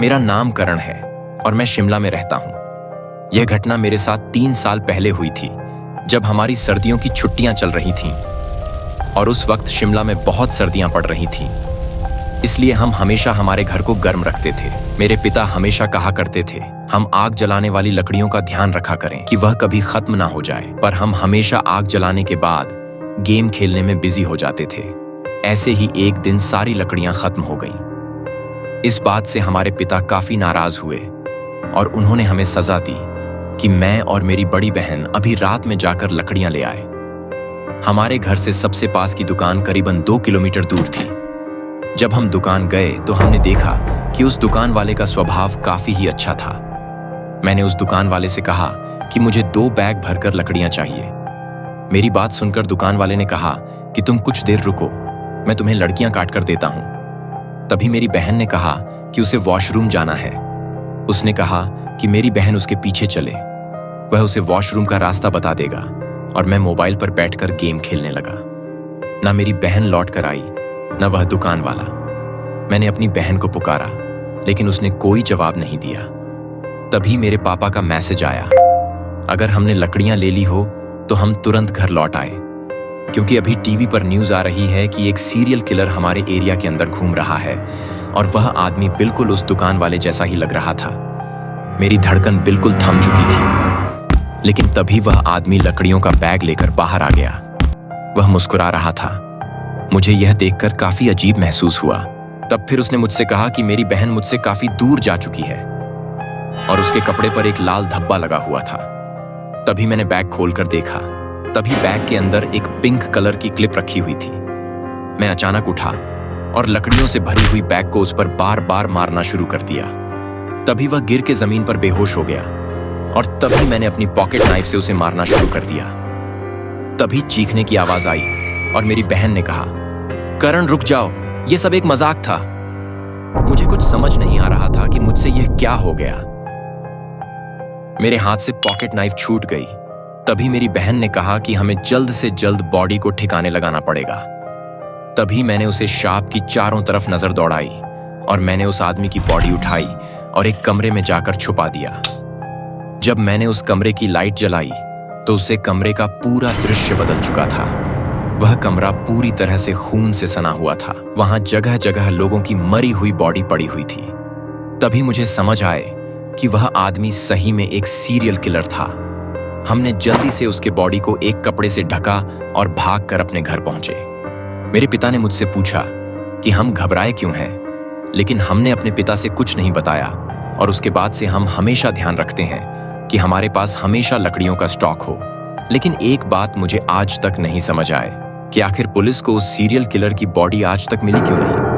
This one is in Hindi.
मेरा नाम करण है और मैं शिमला में रहता हूँ। यह घटना मेरे साथ 3 साल पहले हुई थी, जब हमारी सर्दियों की छुट्टियां चल रही थीं और उस वक्त शिमला में बहुत सर्दियां पड़ रही थीं। इसलिए हम हमेशा हमारे घर को गर्म रखते थे। मेरे पिता हमेशा कहा करते थे, हम आग जलाने वाली लकड़ियों का ध्यान रखा करें कि वह कभी खत्म ना हो जाए। पर हम हमेशा आग जलाने के बाद गेम खेलने में बिजी हो जाते थे। ऐसे ही एक दिन सारी लकड़ियां खत्म हो गईं। इस बात से हमारे पिता काफी नाराज हुए और उन्होंने हमें सजा दी कि मैं और मेरी बड़ी बहन अभी रात में जाकर लकड़ियां ले आए। हमारे घर से सबसे पास की दुकान करीबन 2 किलोमीटर दूर थी। जब हम दुकान गए तो हमने देखा कि उस दुकान वाले का स्वभाव काफी ही अच्छा था। मैंने उस दुकान वाले से कहा कि मुझे 2 बैग भरकर लकड़ियां चाहिए। मेरी बात सुनकर दुकान वाले ने कहा कि तुम कुछ देर रुको, मैं तुम्हें लकड़ियां काट कर देता हूं। तभी मेरी बहन ने कहा कि उसे वॉशरूम जाना है। उसने कहा कि मेरी बहन उसके पीछे चले, वह उसे वॉशरूम का रास्ता बता देगा। और मैं मोबाइल पर बैठकर गेम खेलने लगा। ना मेरी बहन लौट कर आई, न वह दुकान वाला। मैंने अपनी बहन को पुकारा, लेकिन उसने कोई जवाब नहीं दिया। तभी मेरे पापा का मैसेज आया, अगर हमने लकड़ियां ले ली हो तो हम तुरंत घर लौट आए, क्योंकि अभी टीवी पर न्यूज आ रही है कि एक सीरियल किलर हमारे एरिया के अंदर घूम रहा है और वह आदमी बिल्कुल उस दुकान वाले जैसा ही लग रहा था। मेरी धड़कन बिल्कुल थम चुकी थी, लेकिन तभी वह आदमी लकड़ियों का बैग लेकर बाहर आ गया। वह मुस्कुरा रहा था। मुझे यह देखकर काफी अजीब महसूस हुआ। तब फिर उसने मुझसे कहा कि मेरी बहन मुझसे काफी दूर जा चुकी है और उसके कपड़े पर एक लाल धब्बा लगा हुआ था। तभी मैंने बैग खोलकर देखा। तभी बैग के अंदर एक पिंक कलर की क्लिप रखी हुई थी। मैं अचानक उठा और लकड़ियों से भरी हुई बैग को उस पर बार बार मारना शुरू कर दिया। तभी वह गिर के जमीन पर बेहोश हो गया और तभी मैंने अपनी पॉकेट नाइफ से उसे मारना शुरू कर दिया। तभी चीखने की आवाज आई और मेरी बहन ने कहा, करण रुक जाओ, यह सब एक मजाक था। मुझे कुछ समझ नहीं आ रहा था कि मुझसे यह क्या हो गया। मेरे हाथ से पॉकेट नाइफ छूट गई। तभी मेरी बहन ने कहा कि हमें जल्द से जल्द बॉडी को ठिकाने लगाना पड़ेगा। तभी मैंने उसे शॉप की चारों तरफ नजर दौड़ाई और मैंने उस आदमी की बॉडी उठाई और एक कमरे में जाकर छुपा दिया। जब मैंने उस कमरे की लाइट जलाई तो उससे कमरे का पूरा दृश्य बदल चुका था। वह कमरा पूरी तरह से खून से सना हुआ था। वहां जगह जगह लोगों की मरी हुई बॉडी पड़ी हुई थी। तभी मुझे समझ आए कि वह आदमी सही में एक सीरियल किलर था। हमने जल्दी से उसके बॉडी को एक कपड़े से ढका और भागकर अपने घर पहुंचे। मेरे पिता ने मुझसे पूछा कि हम घबराए क्यों हैं, लेकिन हमने अपने पिता से कुछ नहीं बताया और उसके बाद से हम हमेशा ध्यान रखते हैं कि हमारे पास हमेशा लकड़ियों का स्टॉक हो। लेकिन एक बात मुझे आज तक नहीं समझ आए कि आखिर पुलिस को उस सीरियल किलर की बॉडी आज तक मिली क्यों नहीं।